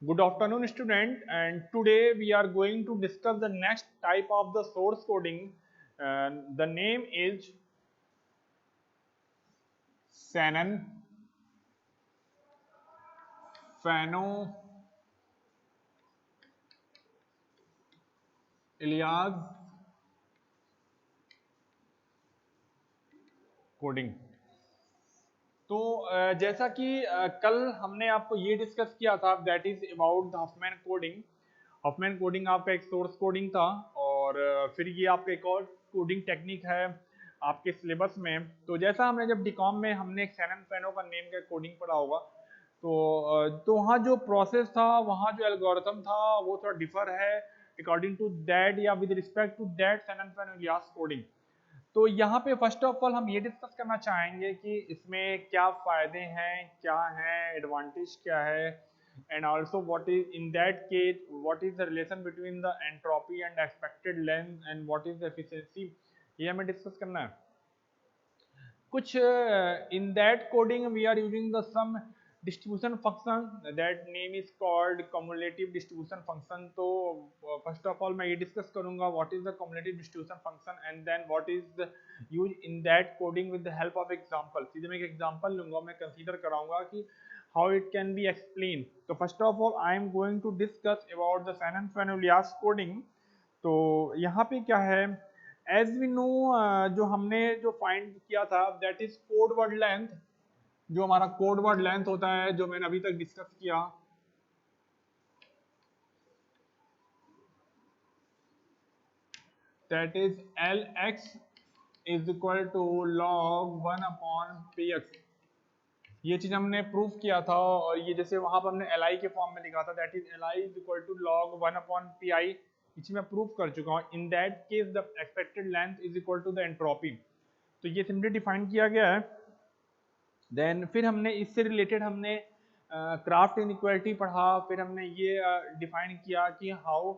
Good afternoon, student. And today we are going to discuss the next type of the source coding. And the name is Shannon Fano Ilyas coding. तो जैसा कि कल हमने आपको ये discuss किया था, that is about the Huffman coding. Huffman coding आपका एक सोर्स कोडिंग था, और फिर ये आपका एक और कोडिंग टेक्निक है आपके सिलेबस में। तो जैसा हमने जब डीकॉम में हमने एक सैनन फेनो का नेम का कोडिंग पढ़ा होगा, तो वहाँ जो प्रोसेस था, वहाँ जो एल्गोरिथम था, वो थोड़ा डिफर है अकॉर्डिंग टू दैट या with respect to that Shannon Fano Elias coding. तो यहाँ पे फर्स्ट ऑफ ऑल हम ये डिस्कस करना चाहेंगे कि इसमें क्या फ़ायदे हैं, क्या हैं एडवांटेज, क्या है, and also what is in that case what is the relation between the entropy and expected length and what is the efficiency, ये हमें डिस्कस करना है कुछ। In that coding we are using the sum distribution function, that name is called cumulative distribution function. तो first of all मैं ये discuss करूंगा what is the cumulative distribution function and then what is use in that coding with the help of example. सीधे मैं एक example लूंगा, मैं consider कराऊंगा कि how it can be explain. तो first of all I am going to discuss about the Shannon Fano Elias coding. तो यहाँ पे क्या है, एज वी नो, जो हमने जो फाइंड किया था that is code word length. जो हमारा कोड वर्ड लेंथ होता है, जो मैंने अभी तक डिस्कस किया, that is l x is equal to log 1/px। ये चीज हमने प्रूव किया था, और ये जैसे वहां पर हमने एल आई के फॉर्म में लिखा था, that is l i is equal to log 1/pi। इसे मैं प्रूव कर चुका हूँ। In that case the expected length is equal to the entropy. तो ये सिंपली डिफाइन किया गया है। देन फिर हमने इससे रिलेटेड हमने क्राफ्ट इनइक्वालिटी पढ़ा। फिर हमने ये डिफाइन किया कि how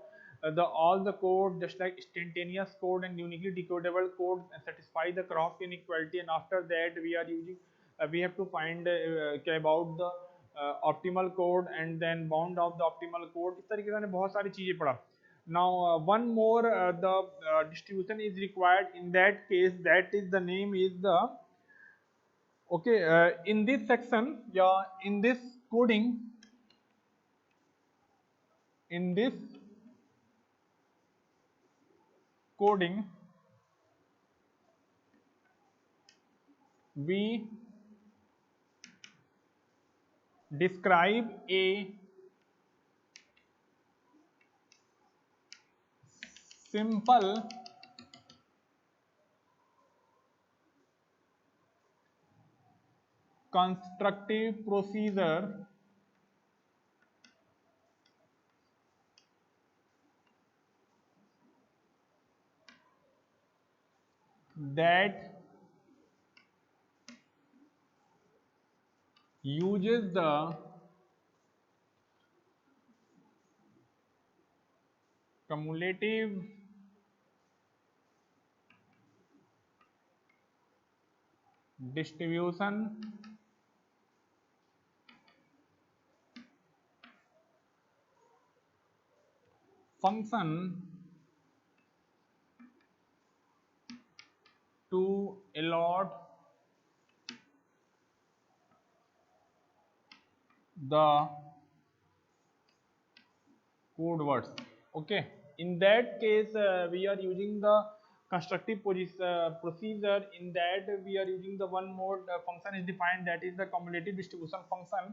the all the code just like instantaneous code and uniquely decodable code satisfy the craft inequality, and after that we are using we have to find about the optimal code and then bound of the optimal code। इस तरीके से हमने बहुत सारी चीजें पढ़ा। now one more the distribution is required in that case, that is the name is the okay in this section, yeah, in this coding, in this coding we describe a simple constructive procedure that uses the cumulative distribution function to allot the code words। okay, in that case we are using the constructive procedure। in that we are using the one more function is defined, that is the cumulative distribution function,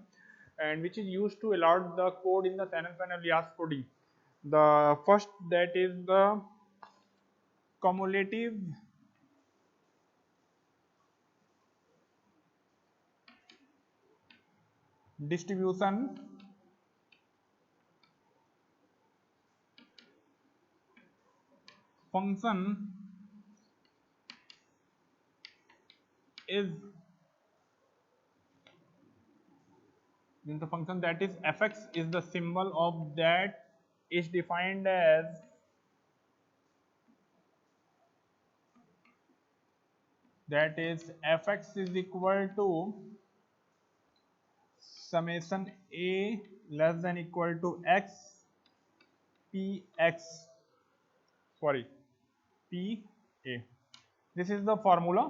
and which is used to allot the code in the Shannon Fano Ilyas coding। the first, that is the cumulative distribution function is in the function, that is fx is the symbol of that is defined as that is fx is equal to summation a less than equal to x p x, sorry p a, this is the formula.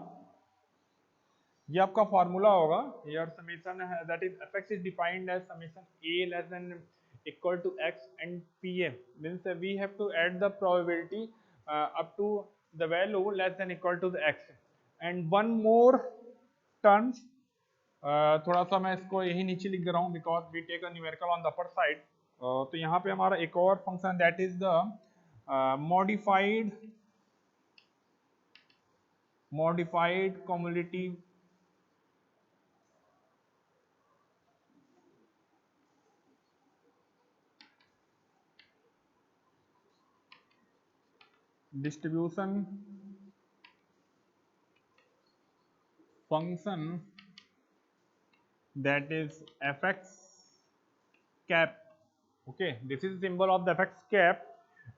ये आपका formula होगा यार, summation है that is f x is defined as summation a less than equal to x and p a, means we have to add the probability up to the value less than equal to the x. And one more terms, थोड़ा सा मैं इसको यही नीचे लिख दे रहा हूँ because we take a numerical on the upper side. तो यहाँ पे हमारा एक और function that is the modified cumulative distribution function that is fx cap. Okay, this is the symbol of the fx cap,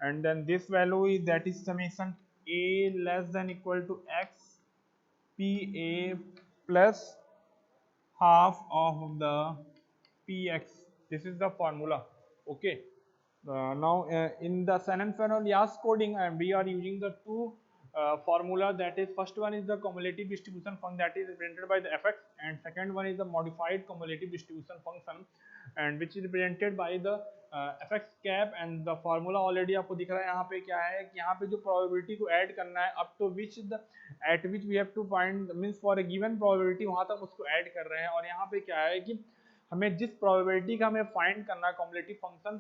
and then this value is that is summation a less than equal to x pa plus half of the px. This is the formula. Okay, now in the Shannon-Fenol-Yas coding, we are using the two formula, that is first one is the cumulative distribution function that is represented by the fx, and second one is the modified cumulative distribution function and which is represented by the fx cap। and the formula already आपको दिख रहा है यहाँ पे क्या है कि यहाँ पे जो probability को ऐड करना है up to which the at which we have to find means for a given probability, वहाँ तक उसको ऐड कर रहे हैं। और यहाँ पे क्या है कि हमें जिस probability का हमें फाइंड करना है cumulative function,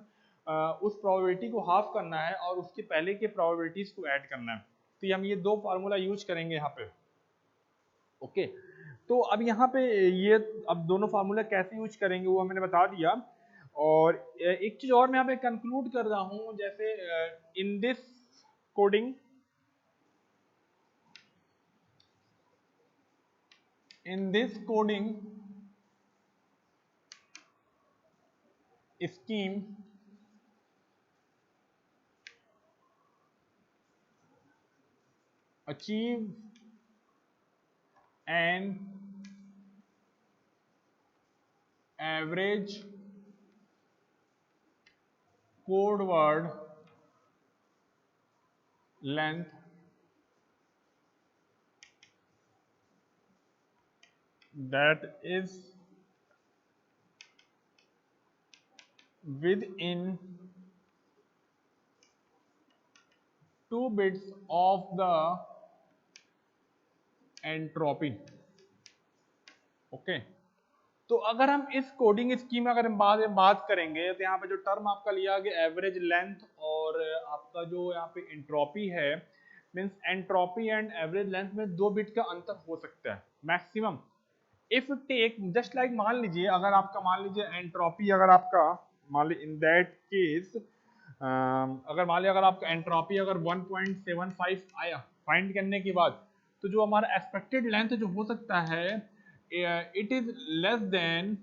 उस प्रोबेबिलिटी को हाफ करना है और उसके पहले के प्रोबेबिलिटीज को ऐड करना है। तो हम ये दो फार्मूला यूज करेंगे यहाँ पे। ओके, तो अब यहाँ पे ये अब दोनों फार्मूला कैसे यूज करेंगे वो मैंने बता दिया। और एक चीज और मैं यहाँ पे कंक्लूड कर रहा हूँ, जैसे in this coding scheme, achieve an average code word length that is within 2 bits of the entropy. Okay, तो अगर हम इस कोडिंग स्कीम में अगर हम बात करेंगे तो यहाँ पे जो टर्म आपका लिया गया एवरेज लेंथ और आपका जो यहाँ पे एंट्रोपी है, means entropy and average length में 2 बिट का अंतर हो सकता है maximum. If take just like मान लीजिए अगर आपका मान लीजिए एंट्रोपी अगर आपका मान लीजिए इन दैट केस अगर मान लिया अगर आपका एंट्रोपी अगर 1.75 आया फाइंड करने के बाद, तो जो हमारा एक्सपेक्टेड लेंथ जो हो सकता है इट इज लेस देन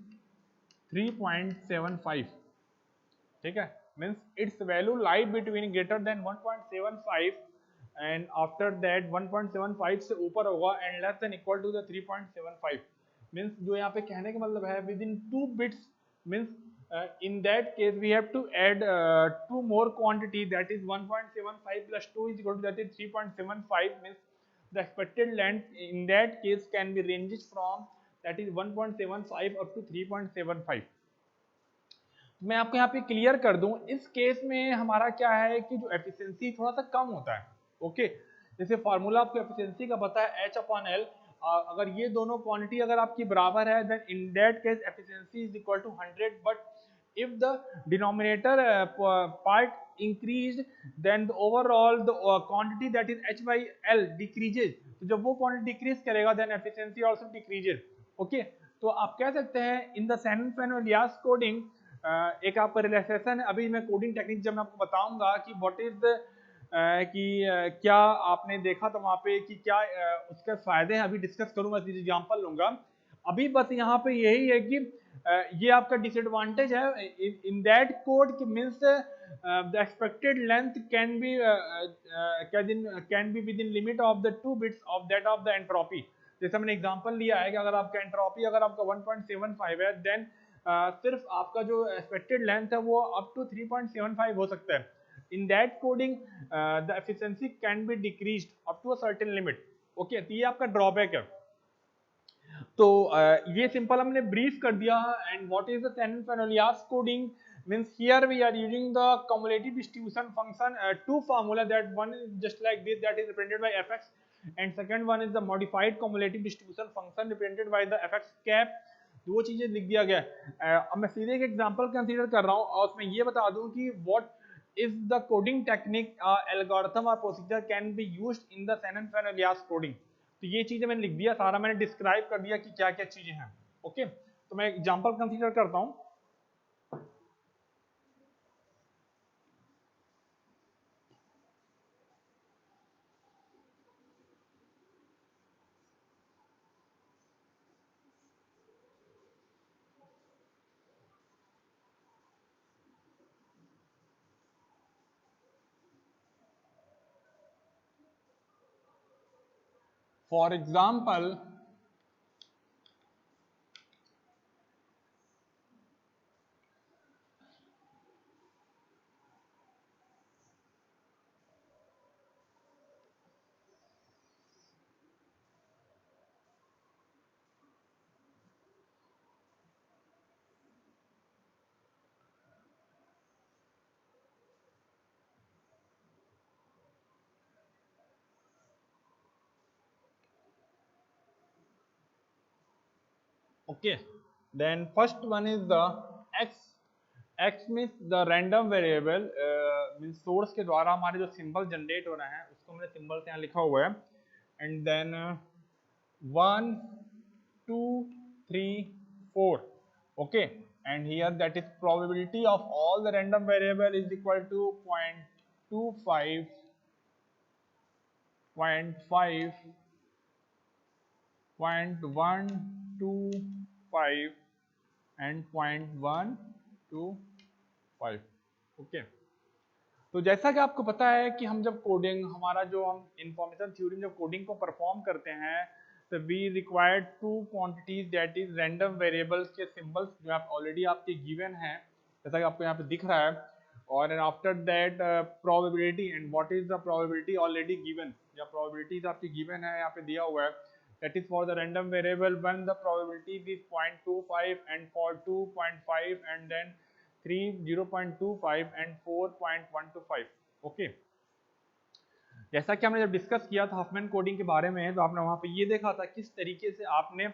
3.75। ठीक है, means it's value lie between greater than 1.75 and after that 1.75 से ऊपर होगा and less than equal to the 3.75। Means जो यहाँ पे कहने का मतलब है within 2 bits, means in that case we have to add 2 more quantity, that is 1.75 plus 2 is equal to that is 3.75, means the expected length in that case can be ranges from that is 1.75 up to 3.75। मैं आपको यहाँ पे clear कर दूं, इस case में हमारा क्या है कि जो एफिशिएंसी थोड़ा सा कम होता है। ओके, जैसे फार्मूला आपको एफिशिएंसी का पता है H/L, अगर ये दोनों क्वांटिटी अगर आपकी बराबर है then in that case efficiency is equal to 100, but if the denominator part increased then the overall the quantity that is H/L decreases। तो जब वो क्वांटिटी डिक्रीज करेगा then efficiency also decreases। Okay, तो आप कह सकते हैं इन द Shannon-Fenol-Yas कोडिंग एक आपका रिलैक्सेशन है। अभी मैं कोडिंग टेक्निक जब मैं आपको बताऊंगा कि व्हाट इज द क्या आपने देखा था वहां पे कि क्या उसके फायदे हैं, अभी डिस्कस करूंगा, एग्जांपल लूंगा। अभी बस यहाँ पे यही है कि ये आपका डिसएडवांटेज है इन दैट कोड कि means the expected length can be with in limit of the 2 bits of that of the entropy. जैसे मैंने एग्जांपल लिया है कि अगर आपका एंट्रोपी अगर आपका 1.75 है देन सिर्फ आपका जो एक्सपेक्टेड लेंथ है वो अप टू 3.75 हो सकता है. In that coding the efficiency can be decreased up to a certain limit. Okay, तो ये आपका ड्रॉबैक है. तो ये सिंपल हमने ब्रीफ कर दिया. And what is the Shannon-Fenolias coding means here we are using the cumulative distribution function, two formula, that one is just like this, that is represented by fx, and second one is the modified cumulative distribution function represented by the fx cap. दो चीजें लिख दिया गया है. अब मैं सीधे एक एग्जांपल कंसीडर कर रहा हूं और उसमें ये बता दूं कि what is the coding technique, algorithm or procedure can be used in the Shannon-Fenolias coding. तो ये चीजें मैंने लिख दिया, सारा मैंने डिस्क्राइब कर दिया कि क्या क्या चीजें हैं. ओके, तो मैं एग्जांपल कंसीडर करता हूं. For example, okay, then first one is the x. x means the random variable, means source के द्वारा हमारे जो सिंबल जनरेट हो रहे हैं उसको मैंने सिंबल यहाँ लिखा हुआ है. And then 1 2 3 4. okay, and here that is probability of all the random variable is equal to 0.25, 0.5, 0.125 and 0.125. Okay, तो जैसा कि आपको पता है कि हम जब कोडिंग, हमारा जो हम इंफॉर्मेशन थ्योरी में जब कोडिंग को परफॉर्म करते हैं तो we required two quantities, that is random variables के सिंबल्स जो आप ऑलरेडी आपके गिवन हैं जैसा कि आपको यहाँ पे दिख रहा है. और after that probability, and what is the probability already given, या प्रोबेबिलिटीज आपकी गिवन है यहाँ पे दिया हुआ है. that is for the random variable 1 the probability is 0.25, and for 2 0.5, and then 3 0.25 and 4.125. Okay, जैसा कि हमने जब डिस्कस किया था हफमैन कोडिंग के बारे में तो आपने वहां पे ये देखा था किस तरीके से आपने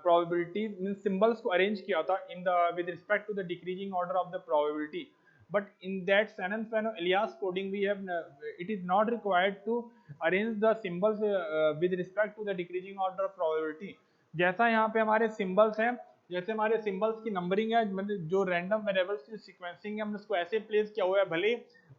प्रोबेबिलिटी मींस सिंबल्स को अरेंज किया था in the with respect to the decreasing order of the probability. But in that Shannon-Fenolias coding we have it is not required to arrange the symbols with respect to the decreasing order of probability. जैसा यहाँ पे हमारे symbols हैं, जैसे हमारे symbols की numbering है, मतलब जो रैंडम वेरिएबल्स की सीक्वेंसिंग है हमने उसको ऐसे प्लेस किया हुआ है भले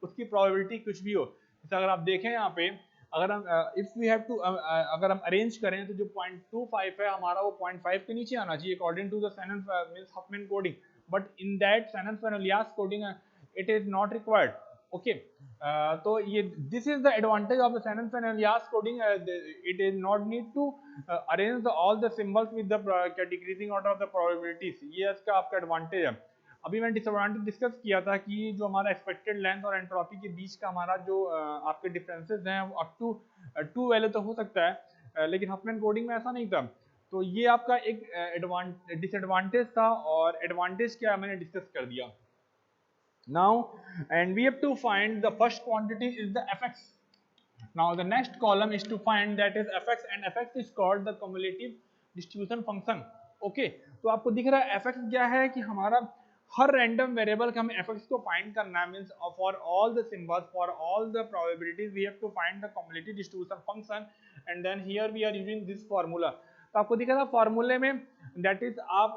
उसकी प्रोबेबिलिटी कुछ भी हो. जैसे अगर आप देखें यहाँ पे, अगर हम इफ वी हैव टू अगर हम अरेंज करें तो जो 0.25 है हमारा वो 0.5 के नीचे आना चाहिए according to the Shannon means Huffman coding. But in that Shannon-Fenolias coding it is not required. okay, तो ये this is the advantage of the Shannon-Fenolias coding. It is not need to arrange all the symbols with the decreasing order of the probabilities. ये इसका आपका advantage है. अभी मैंने disadvantage discuss किया था कि जो हमारा एक्सपेक्टेड लेंथ और एंट्रोपी के बीच का हमारा जो आपके डिफरेंसेस हैं वो अप टू 2 वैल्यू तो हो सकता है, लेकिन हफमैन कोडिंग में ऐसा नहीं था. तो ये आपका एक डिसएडवांटेज था, और एडवांटेज क्या मैंने डिस्कस कर दिया. Now, and we have to find the first quantity is the fx. Now the next column is to find that is fx, and fx is called the cumulative distribution function. Okay, तो आपको दिख रहा है fx क्या है कि हमारा हर random variable का हमें fx को फाइंड करना है. Means for all the symbols, for all the probabilities we have to find the cumulative distribution function, and then here we are using this formula. तो आपको दिख रहा है फॉर्मूले में दैट इज आप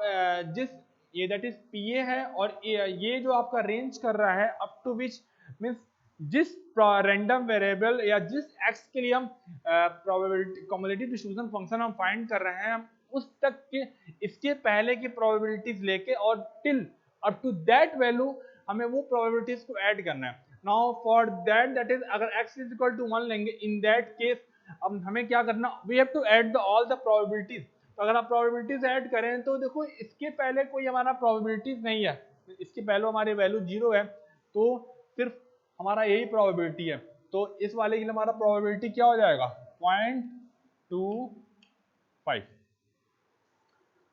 जिस ये दैट इज पीए है, और ये जो आपका रेंज कर रहा है अप टू विच मींस जिस रैंडम वेरिएबल या जिस एक्स के लिए हम प्रोबेबिलिटी कम्युलेटिव डिस्ट्रीब्यूशन फंक्शन हम फाइंड कर रहे हैं उस तक के इसके पहले की प्रोबेबिलिटीज लेके और till up to that value हमें वो प्रोबेबिलिटीज को ऐड करना है. नाउ फॉर दैट इज अगर x इज इक्वल टू 1 लेंगे इन दैट केस अब हमें क्या करना, we have to add the all the probabilities. तो अगर आप प्रोबेबिलिटीज ऐड करें तो देखो इसके पहले कोई हमारा प्रोबेबिलिटीज नहीं है, इसके पहले हमारी वैल्यू 0 है, तो सिर्फ हमारा यही प्रोबेबिलिटी है। तो इस वाले के लिए हमारा प्रोबेबिलिटी क्या हो जाएगा 0.25।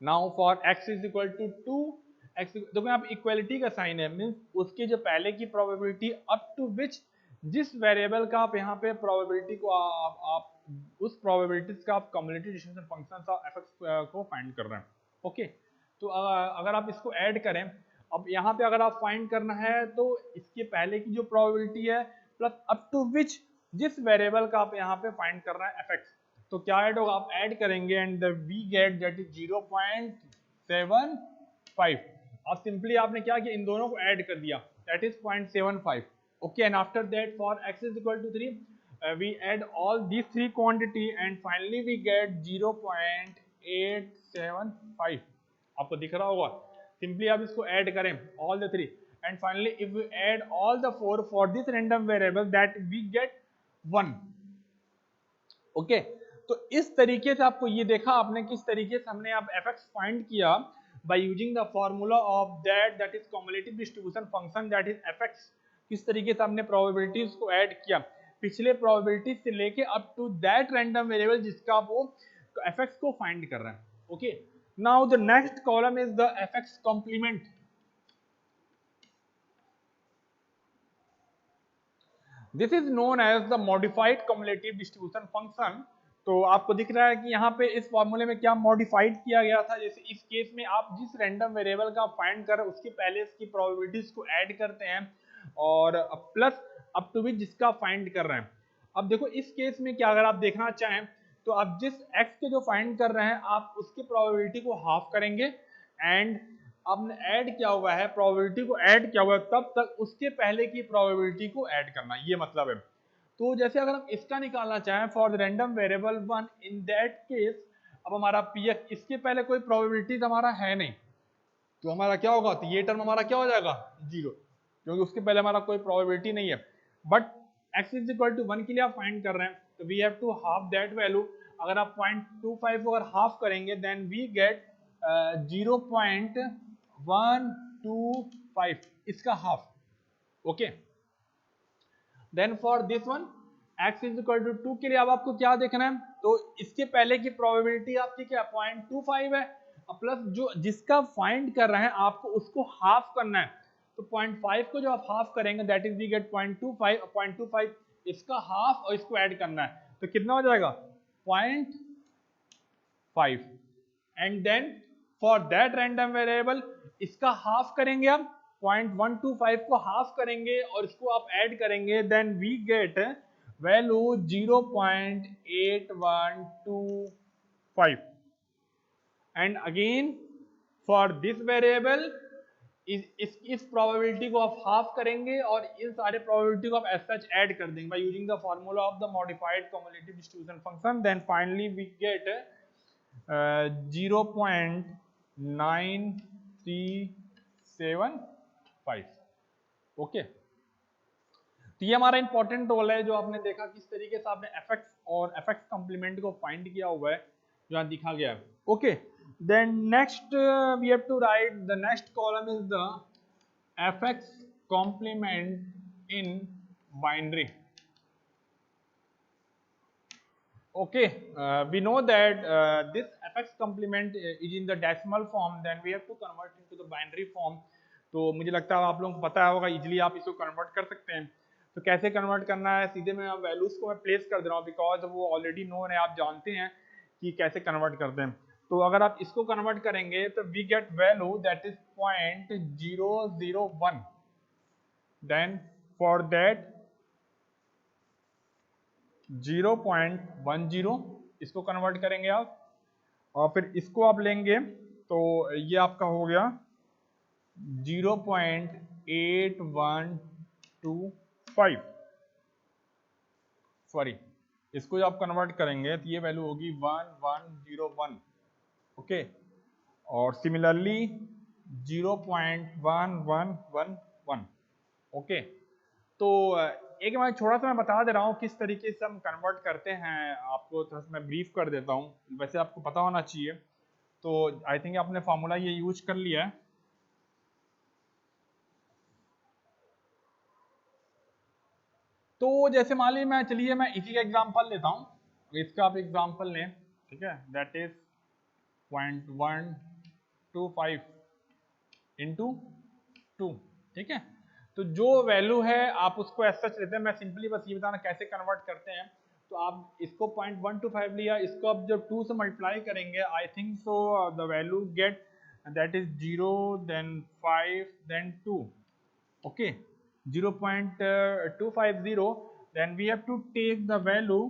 Now for x is equal to 2, x देखो यहाँ पे इक्वलिटी का साइन है, मीन्स उसकी जो पहले की प्रोबेबिलिटी अप टू विच जिस वेरिएबल का आप यहाँ पे प्रोबेबिलिटी को आप उस प्रोबेबिलिटीज का आप कम्युलेटिव डिस्ट्रीब्यूशन फंक्शन का एफ को फाइंड कर रहे हैं। ओके, तो अगर आप इसको ऐड करें, अब यहाँ पे अगर आप फाइंड करना है तो इसके पहले की जो प्रोबेबिलिटी है प्लस अप टू विच जिस वेरिएबल का आप यहाँ पे फाइंड कर रहे हैं एफ, तो क्या ऐड होगा, आप ऐड करेंगे and we get that is 0.75। अब सिंपली आपने क्या किया, इन दोनों को ऐड कर दिया, that is 0.75। Okay, and after that for x is equal to 3 we add all these three quantity and finally we get 0.875। आपको दिख रहा होगा, सिंपली आप इसको ऐड करें all the three and finally if we add all the four for this random variable that we get 1। Okay, तो इस तरीके से आपको ये देखा आपने किस तरीके से हमने आप fx फाइंड किया by using the formula of that is cumulative distribution function that is fx। किस तरीके से हमने प्रोबेबिलिटीज को ऐड किया पिछले प्रोबेबिलिटीज से लेके up to that random variable जिसका वो fx को फाइंड कर रहे हैं। Okay, now the next column is the fx complement. This is known as the modified cumulative distribution function. तो आपको दिख रहा है कि यहाँ पे इस फॉर्मूले में क्या मॉडिफाइड किया गया था, जैसे इस केस में आप जिस रैंडम वेरिएबल का फाइंड कर रहे हैं उसके पहले इसकी प्रोबेबिलिटीज को ऐड करते हैं और प्लस अप टू विच जिसका फाइंड कर रहे हैं। अब देखो इस केस में क्या, अगर आप देखना चाहें तो आप जिस x के जो फाइंड कर रहे हैं आप उसकी प्रोबेबिलिटी को हाफ करेंगे एंड आपने ऐड किया हुआ है, प्रोबेबिलिटी को ऐड किया हुआ है, तब तक उसके पहले की प्रोबेबिलिटी को ऐड करना, ये मतलब है। तो जैसे अगर हम इसका निकालना चाहें for the random variable 1 in that case, अब हमारा px इसके पहले कोई प्रोबेबिलिटीज हमारा है नहीं, तो हमारा क्या होगा, तो ये टर्म हमारा क्या हो जाएगा 0, क्योंकि उसके पहले हमारा कोई प्रोबेबिलिटी नहीं है। But x is equal to 1 के लिए आप फाइंड कर रहे हैं तो we have to half that value. अगर आप 0.25 को अगर हाफ करेंगे देन वी गेट 0.125 इसका half. Okay, then for this one x is equal to 2 के लिए अब आपको क्या देखना है, तो इसके पहले की प्रोबेबिलिटी आपकी क्या 0.25 है प्लस जो जिसका फाइंड कर रहे हैं आपको उसको हाफ करना है, तो 0.5 को जो आप हाफ करेंगे दैट इज वी गेट 0.25 और 0.25 इसका हाफ और इसको ऐड करना है तो कितना हो जाएगा 0.5 and then for that random variable इसका हाफ करेंगे, आप 0.125 को हाफ करेंगे और इसको आप ऐड करेंगे then we get value 0.8125 and again for this variable इस प्रोबेबिलिटी को आप हाफ करेंगे और इन सारे प्रोबेबिलिटी को आप एज सच ऐड कर देंगे by using the formula of the modified cumulative distribution function, then finally we get 0.9375। Okay, तो ये हमारा इंपॉर्टेंट रोल है जो आपने देखा किस तरीके से आपने fx और fx कॉम्प्लीमेंट को फाइंड किया हुआ है जो यहाँ दिखा गया है। Okay, then next we have to write the next column is the fx complement in binary। okay, we know that this fx complement is in the decimal form, then we have to convert into the binary form। तो मुझे लगता है आप लोगों को पता होगा, easily आप इसको कन्वर्ट कर सकते हैं। तो कैसे कन्वर्ट करना है, सीधे मैं वैल्यूज को मैं प्लेस कर दे रहा हूँ बिकॉज वो ऑलरेडी नोन है, आप जानते हैं कि कैसे कन्वर्ट करते हैं। तो अगर आप इसको कन्वर्ट करेंगे तो we get value that is 0.001, then for that 0.10 इसको कन्वर्ट करेंगे आप और फिर इसको आप लेंगे तो ये आपका हो गया 0.8125। सॉरी, इसको जब आप कन्वर्ट करेंगे तो ये वैल्यू होगी 1101। ओके, और सिमिलरली 0.1111। ओके, तो एक मैं छोटा सा मैं बता दे रहा हूँ किस तरीके से हम कन्वर्ट करते हैं, आपको थोड़ा सा मैं ब्रीफ कर देता हूँ, वैसे आपको पता होना चाहिए। तो आई थिंक आपने फार्मूला ये यूज कर लिया है। तो जैसे मान लीजिए मैं, चलिए मैं इसी का एग्जांपल लेता हूँ, इसका आप एग्जांपल लें, ठीक है, दैट इज 0.125 इंटू 2, ठीक है। तो जो वैल्यू है आप उसको एज सच लेते हैं, मैं सिंपली बस ये बताना कैसे कन्वर्ट करते हैं। तो आप इसको 0.125 लिया, इसको आप जब 2 से मल्टीप्लाई करेंगे, I think so the value get that is 0 then 5 then 2, okay, 0.250, then we have to take the value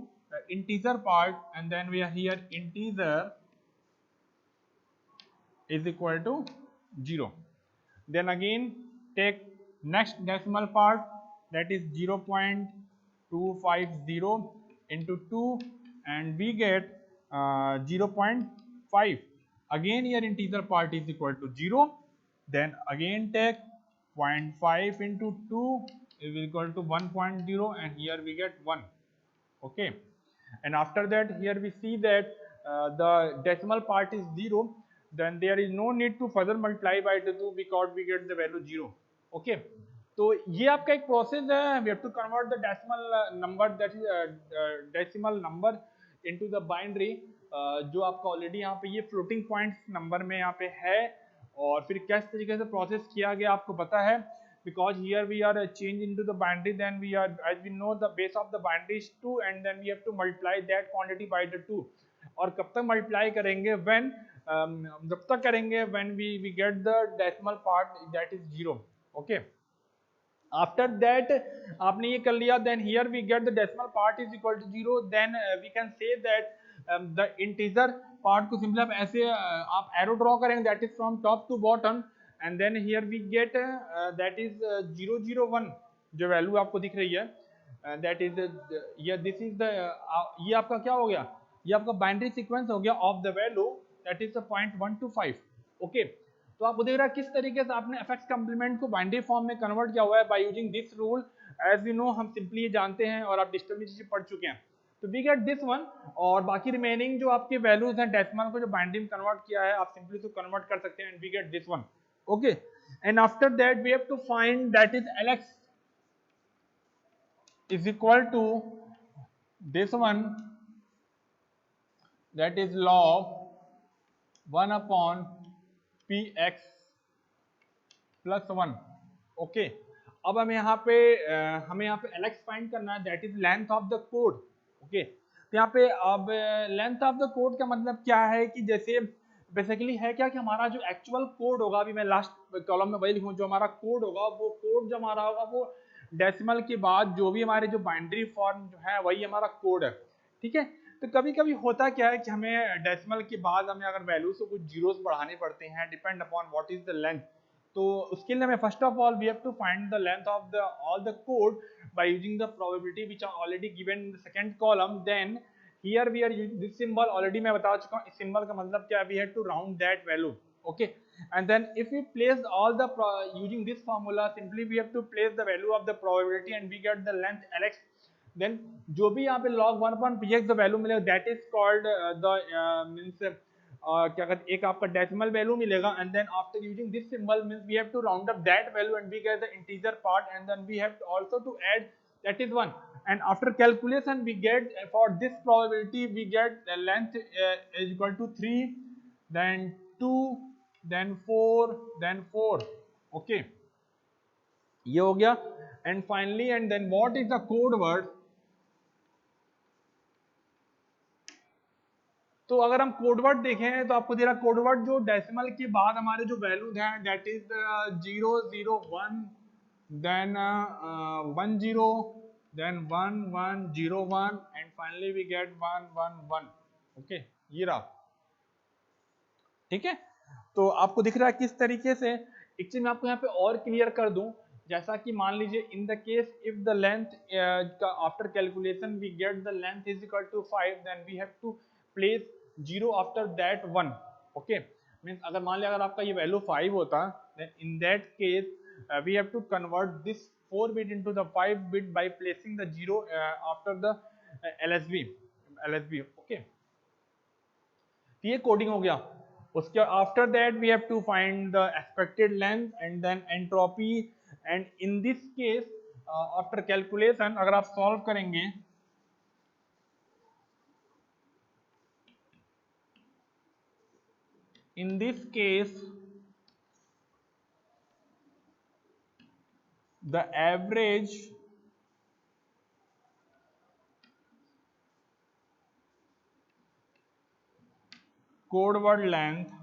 integer part, and then we are here integer is equal to 0. Then again take next decimal part, that is 0.250 into 2, and we get 0.5. Again here integer part is equal to 0. Then again take 0.5 into 2 is equal to 1.0, and here we get 1. Okay, and after that here we see that the decimal part is 0, then there is no need to further multiply by the 2 because we get the value 0. Okay, तो ये आपका एक process है, we have to convert the decimal number, that is decimal number into the binary, जो आपका already यहाँ पे ये फ्लोटिंग पॉइंट्स नंबर में यहाँ पे है, और फिर किस तरीके से प्रोसेस किया गया आपको पता है, because here we are change into the binary, then we are, as we know, the base of the binary is 2, and then we have to multiply that quantity by the 2. और कब तक multiply करेंगे, when जब तक करेंगे when we get the decimal part that is 0. okay, after that आपने ये कर लिया, then here we get the decimal part is equal to 0, then we can say that the integer part को simply आप ऐसे आप एरो ड्रॉ करेंगे, that is from top to bottom, and then here we get that is 001, जो value आपको दिख रही है, that is yeah, this is the ये आपका क्या हो गया, ये आपका बाइनरी सीक्वेंस हो गया of the value that is 0.125. Okay, तो आप देख रहे हैं किस तरीके से आपने एफएक्स कॉम्प्लीमेंट को बाइनरी फॉर्म में कन्वर्ट किया हुआ है by using this rule. As you know हम सिंपली ये जानते हैं और आप डिस्टर्बिनेशन पढ़ चुके हैं, तो वी गेट दिस वन, और बाकी रिमेनिंग जो आपके वैल्यूज हैं डेसिमल को जो बाइनरी में कन्वर्ट किया है आप सिंपली तो कन्वर्ट कर सकते हैं, and we get this one. Okay, and after that we have to find that is LX is equal to this one, that is log 1 upon px plus 1. Okay, अब हमें यहाँ पे lx फाइंड करना है, that is length of the code. Okay, तो यहाँ पे अब लेंथ ऑफ द कोड का मतलब क्या है कि जैसे बेसिकली है क्या कि हमारा जो एक्चुअल कोड होगा, अभी मैं लास्ट कॉलम में वही लिखूँ, जो हमारा कोड होगा वो कोड जो हमारा होगा वो डेसिमल के बाद जो भी हमारे जो बाइनरी फॉर्म जो है वही हमारा कोड है, ठीक है। तो कभी कभी होता क्या है कि हमें डेसिमल के बाद हमें अगर वैल्यूज को कुछ जीरोस बढ़ाने पड़ते हैं, depend upon what is the length. तो उसके लिए हमें first of all we have to find the length of the all the code by using the probability which are already given in the second column. Then here we are using this symbol, already मैं बता चुका हूं इस symbol का मतलब क्या है, we have to round that value. Okay, and then if we place all the using this formula, simply we have to place the value of the probability and we get the length lx, then जो भी यहाँ पे log 1 upon px the value मिलेगा that is called the means क्या कहते एक आपका decimal value मिलेगा, and then after using this symbol means we have to round up that value and we get the integer part, and then we have to also to add that is 1, and after calculation we get for this probability we get the length is equal to 3, then 2, then 4, then 4. okay, ये हो गया, and finally and then what is the code word। तो अगर हम code word देखें तो आपको दे रहा कोड वर्ड जो डेसिमल के बाद हमारे जो वैल्यूज हैं that is 001, then 10, then 1101, and finally we get 111। Okay, ये रहा, ठीक है। तो आपको दिख रहा है किस तरीके से। एक चीज मैं आपको यहाँ पे और क्लियर कर दूं, जैसा कि मान लीजिए in the case if the length after calculation we get the length is equal to 5, then we have to place 0 after that 1। Okay, means अगर मान लिया अगर आपका ये वैल्यू 5 होता, then in that case we have to convert this 4 bit into the 5 bit by placing the 0 after the LSB. Okay, ये coding हो गया। उसके after that we have to find the expected length and then entropy, and in this case after calculation अगर आप solve करेंगे, in this case the average code word length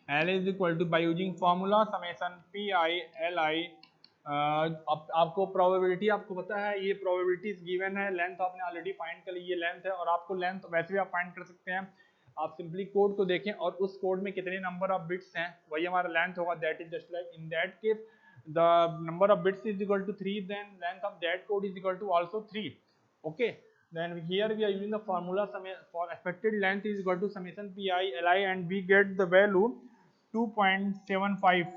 L is equal to, by using formula summation pi li, अब आपको probability आपको पता है, ये probabilities given है, लेंथ आपने ऑलरेडी फाइंड कर ली, ये लेंथ है, और आपको लेंथ वैसे भी आप फाइंड कर सकते हैं, आप सिंपली कोड को देखें और उस कोड में कितने नंबर ऑफ बिट्स हैं वही हमारा लेंथ होगा, that is just like in that case the number of bits is equal to 3, then length of that code is equal to also 3. Okay, then here we are using the formula for expected length is equal to summation pi li, and we get the value 2.75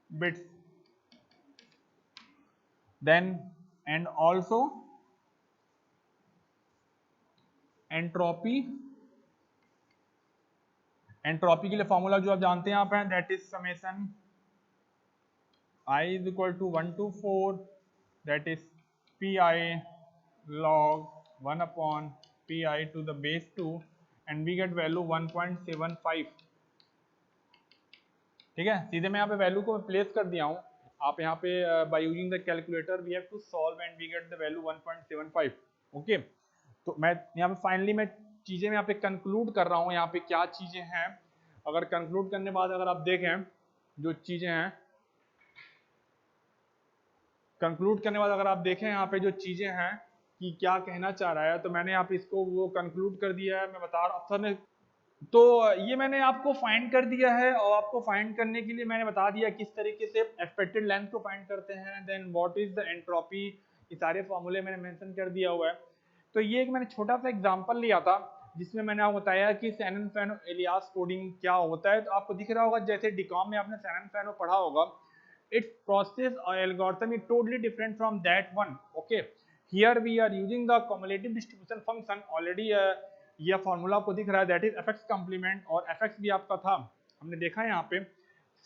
bits. Then and also entropy के लिए formula जो आप जानते हैं आप हैं, that is summation I is equal to 1 to 4, that is pi log 1 upon pi to the base 2, and we get value 1.75. ठीक है, सीधे मैं यहाँ पे वैल्यू को प्लेस कर दिया हूँ, आप यहाँ पे by using the calculator we have to solve and we get the value 1.75. Okay, तो मैं यहाँ पे फाइनली मैं चीज़ें मैं यहाँ पे कंक्लूड कर रहा हूँ, यहाँ पे क्या चीज़ें हैं, अगर कंक्लूड करने के बाद अगर आप देखें जो चीज़ें हैं, कंक्लूड करने के बाद अगर आप देखें यहाँ पे जो चीज़ें हैं कि क्या कहना चाह रहा है, तो मैंने यहाँ पे इसको वो कंक्लूड कर दिया है, मैं बता रहा हूँ सर, तो ये मैंने आपको फाइंड कर दिया है, और आपको फाइंड करने के लिए मैंने बता दिया किस तरीके से एक्सपेक्टेड लेंथ को फाइंड करते हैं, then what is the entropy, ये सारे फॉर्मूले मैंने मेंशन कर दिया हुआ है. तो ये एक मैंने छोटा सा एग्जांपल लिया था जिसमें मैंने आपको बताया कि शैनन-फेनो एलियास कोडिंग क्या होता है. तो आपको दिख रहा होगा जैसे डीकॉम में आपने शैनन-फेनो पढ़ा होगा, its process or algorithm is totally different from that one. Okay, here we are using the cumulative distribution function, already यह फॉर्मूला आपको दिख रहा है, दैट इज एफएक्स कॉम्प्लीमेंट, और एफएक्स भी आपका था हमने देखा है यहाँ पे.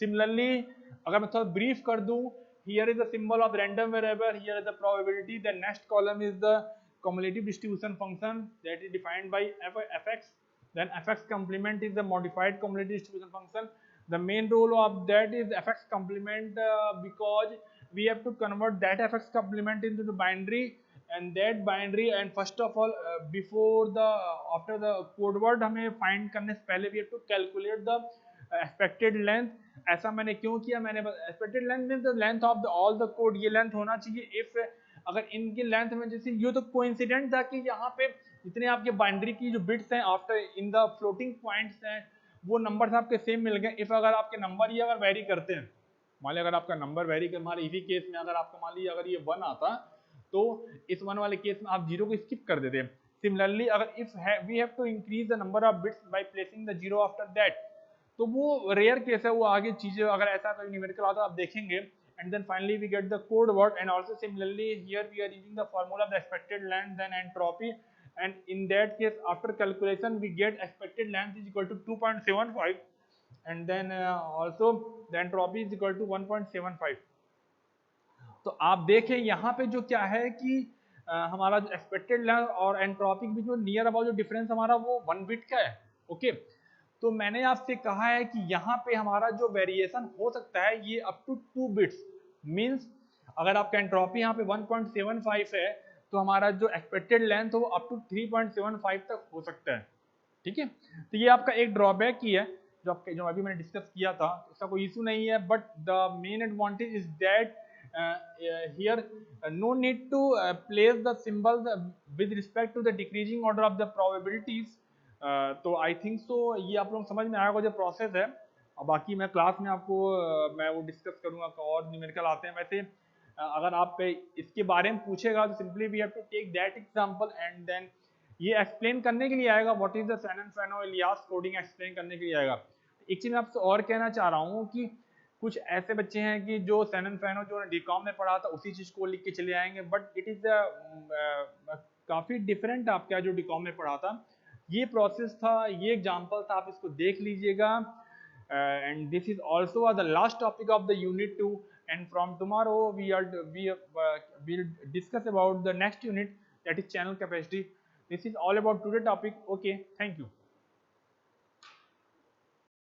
सिमिलरली अगर मैं थोड़ा ब्रीफ कर दूं, here is the symbol of random variable, here is the probability, the next column is the cumulative distribution function that is defined by fx, then fx complement is the modified cumulative distribution function. The main role of that is fx complement, because we have to convert that fx complement into the binary, and that binary, and first of all before the after the code word हमें find करने से पहले we have to calculate the expected length. ऐसा मैंने क्यों किया, मैंने expected length means the length of the all the code, ये length होना चाहिए. if अगर इनकी लेंथ में जैसे ये तो कोइंसिडेंट था कि यहाँ पे जितने आपके बाइंड्री की जो बिट्स हैं after in the floating points हैं वो नंबर्स आपके सेम मिल गए. इफ अगर आपके नंबर ये अगर वेरी करते हैं, मान लीजिए अगर आपका नंबर वेरी कर, मान इसी केस में अगर आपका मान लीजिए अगर ये 1 आता तो इस 1 वाले केस में आप 0 को स्किप कर देते. सिमिलरली अगर if we have to increase the number of bits by placing the 0 after that, तो वो रेयर केस है, वो आगे चीजें अगर ऐसा कोई न्यूमेरिकल आता आप देखेंगे. And then finally we get the code word, and also similarly here we are using the formula of the expected length, then entropy, and in that case after calculation we get expected length is equal to 2.75, and then also the entropy is equal to 1.75. तो आप देखें यहाँ पे जो क्या है कि हमारा जो एक्सपेक्टेड लेंथ और एंट्रोपी के बीच में नियर अबाउट जो डिफरेंस हमारा वो 1 बिट का है. ओके, तो मैंने आपसे कहा है कि यहाँ पे हमारा जो वेरिएशन हो सकता है ये अप टू 2 बिट्स, मींस अगर आपका एंट्रोपी यहाँ पे 1.75 है तो हमारा जो एक्सपेक्टेड लेंथ है वो अप टू 3.75 तक हो सकता है. ठीक है, तो ये आपका एक ड्रॉबैक ही है जो अभी मैंने डिस्कस किया था, इसका कोई इशू नहीं है. But the main advantage is that here no need to place the symbols with respect to the decreasing order of the probabilities. तो आई थिंक सो ये आप लोग समझ में आएगा जो प्रोसेस है, और बाकी मैं क्लास में आपको मैं वो डिस्कस करूंगा और न्यूमेरिकल आते हैं. वैसे अगर आप इसके बारे में पूछेगा तो simply we have to take that example, and then ये एक्सप्लेन करने के लिए आएगा what is the Shannon Fano Elias coding, explain करने के लिए आएगा. एक चीज मैं आपसे और कहना चाह रहा हूँ कि कुछ ऐसे बच्चे हैं कि जो शैनन-फेनो जो डीकॉम में पढ़ा था उसी चीज को लिख के चले आएंगे, बट इट इज काफी डिफरेंट आपका जो डीकॉम में पढ़ा था. ये प्रोसेस था, ये एग्जांपल था, आप इसको देख लीजिएगा। And this is also the last topic of the unit 2, and from tomorrow we will discuss about the next unit, that is channel capacity. This is all about today topic. Okay, thank you.